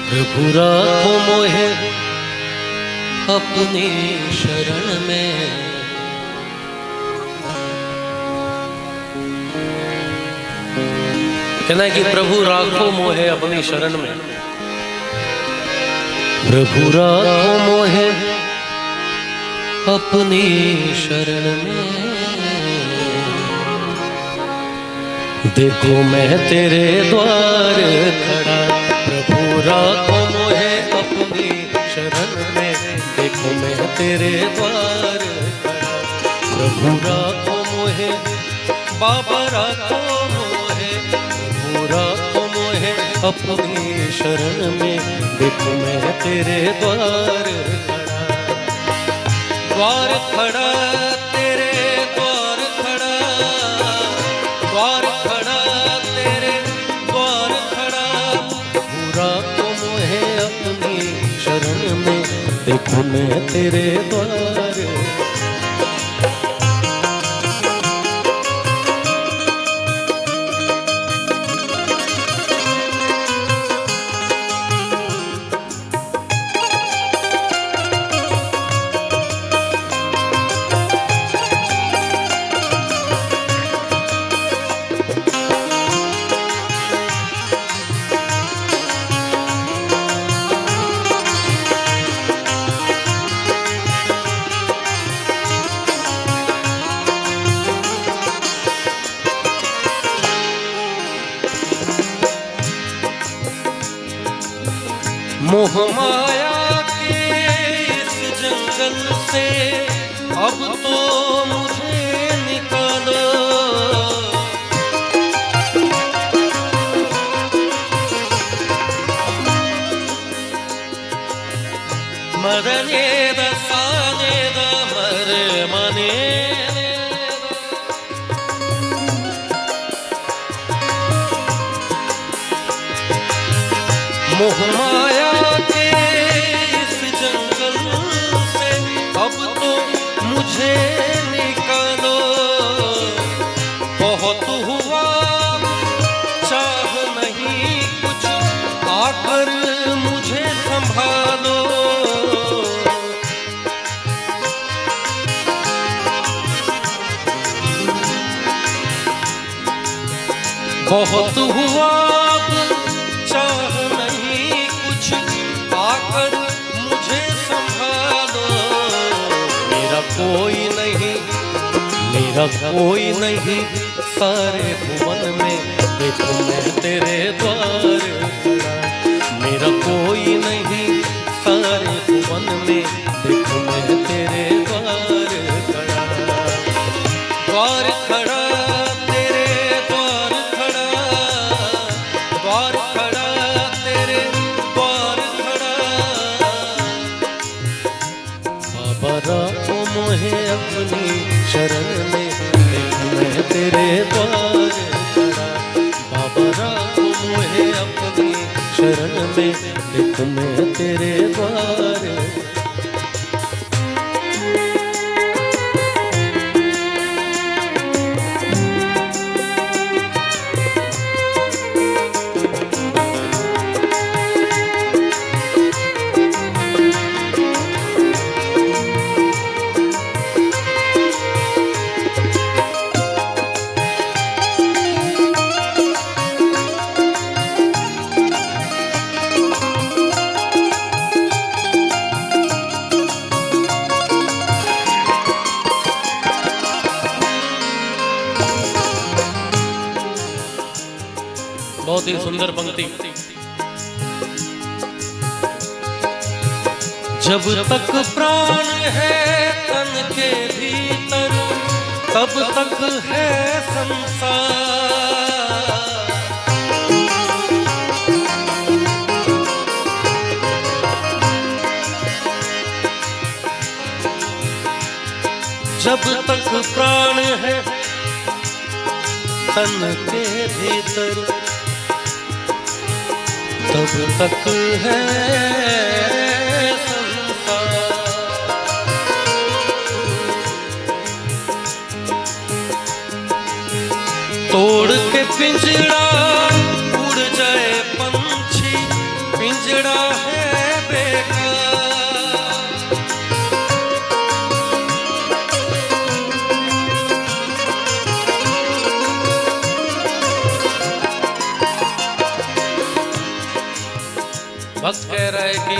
प्रभु राखो मोहे अपनी शरण में। कहना है कि प्रभु राखो मोहे अपनी शरण में। प्रभु राखो मोहे अपनी शरण में। देखो मैं तेरे द्वार खड़ा, प्रभु राखो मोहे अपनी शरण में। देखो मैं तेरे द्वार खड़ा, प्रभु राखो मोहे, बाबा राखो मोहे, प्रभु राखो मोहे अपनी शरण में। देखो मैं तेरे द्वार खड़ा, द्वार खड़ा तेरे द्वार खड़ा, द्वार खड़ा तेरे द्वार खड़ा। पूरा तो मोहे अपनी शरण में। देखो मैं तेरे द्वार। मोह माया के इस जंगल से अब तो मुझे निकालो। मरने दसाने द मर मने, मोह माया के इस जंगल से अब तो मुझे निकालो। बहुत हुआ चाह नहीं कुछ, आकर मुझे संभालो। बहुत हुआ चाह नहीं कुछ, आकर मुझे संभालो। मेरा कोई नहीं, मेरा कोई नहीं सारे भुवन में। देखो मैं तेरे द्वार खड़ा, मेरा कोई नहीं सारे भुवन में। देखो मैं तेरे द्वार खड़ा, द्वार खड़ा तेरे द्वार खड़ा, द्वार खड़ा तेरे द्वार खड़ा। बाबा राखो मोहे अपनी शरण में। देखो मैं तेरे द्वार खड़ा, बाबा राखो मोहे अपनी शरण में। देखो मैं तेरे द्वार। बहुत ही सुंदर पंक्ति। जब तक प्राण है तन के भीतर, तब तक है संसार। जब तक प्राण है तन के भीतर, तब तक है संसार। तोड़ के पिंजड़ा उड़ जाए पंछी, पिंजरे पिंजड़ा है बेकार। भक्त कह रहा है कि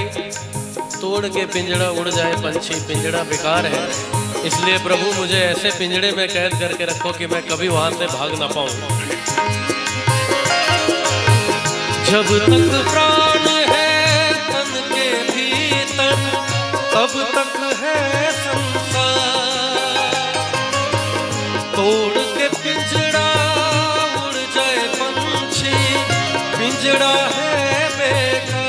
तोड़ के पिंजड़ा उड़ जाए पंछी, पिंजड़ा बेकार है, इसलिए प्रभु मुझे ऐसे पिंजड़े में कैद करके रखो कि मैं कभी वहां से भाग ना पाऊं। जब तक प्राण है तन के भीतर तब तक है संसार। तोड़ के पिंजड़ा उड़ जाए पंछी, पिंजड़ा है बेकार।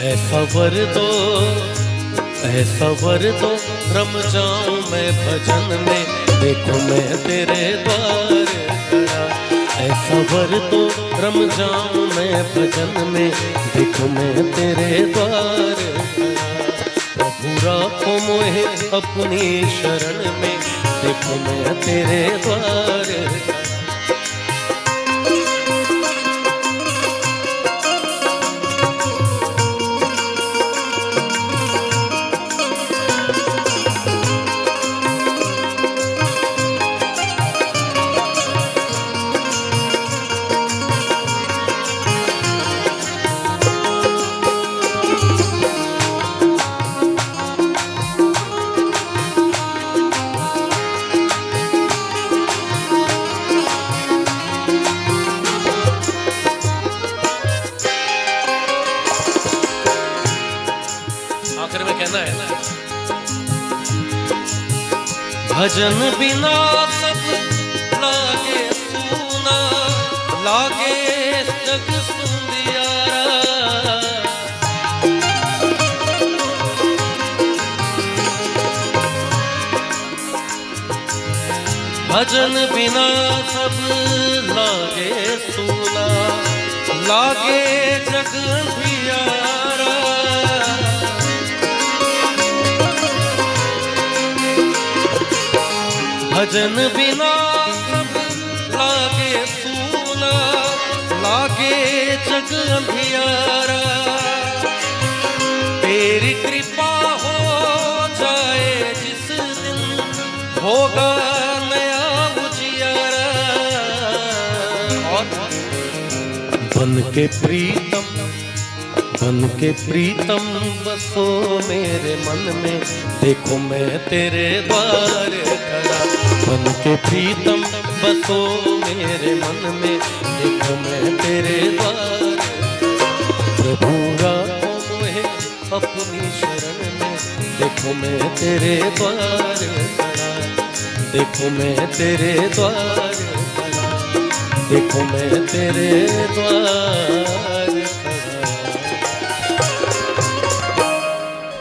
ऐसा वर दो, ऐसा वर दो, रम जाऊं मैं भजन में, देखो मैं तेरे द्वार खड़ा। ऐसा वर दो, रम जाऊं मैं भजन में, देखो मैं तेरे द्वार खड़ा। प्रभु राखो मोहे अपनी शरण में, देखो मैं तेरे द्वार खड़ा। आखिर में कहना है ना, भजन बिना सब लागे सूना, लागे जग सुंदियारा। भजन बिना सब लागे सूना, लागे जग अंधियारा। भजन बिना सब लागे सूना, लागे जग अंधियारा। तेरी कृपा हो जाए जिस दिन, होगा नया उजियारा। और बन के प्रीतम, बन के प्रीतम बसो मेरे मन में, देखो मैं तेरे द्वार खड़ा। बन के प्रीतम बसो मेरे मन में, देखो मैं तेरे द्वार। प्रभु राखो मोहे अपनी शरण में, देखो मैं तेरे द्वार खड़ा। देखो मैं तेरे द्वार खड़ा, देखो मैं तेरे द्वार।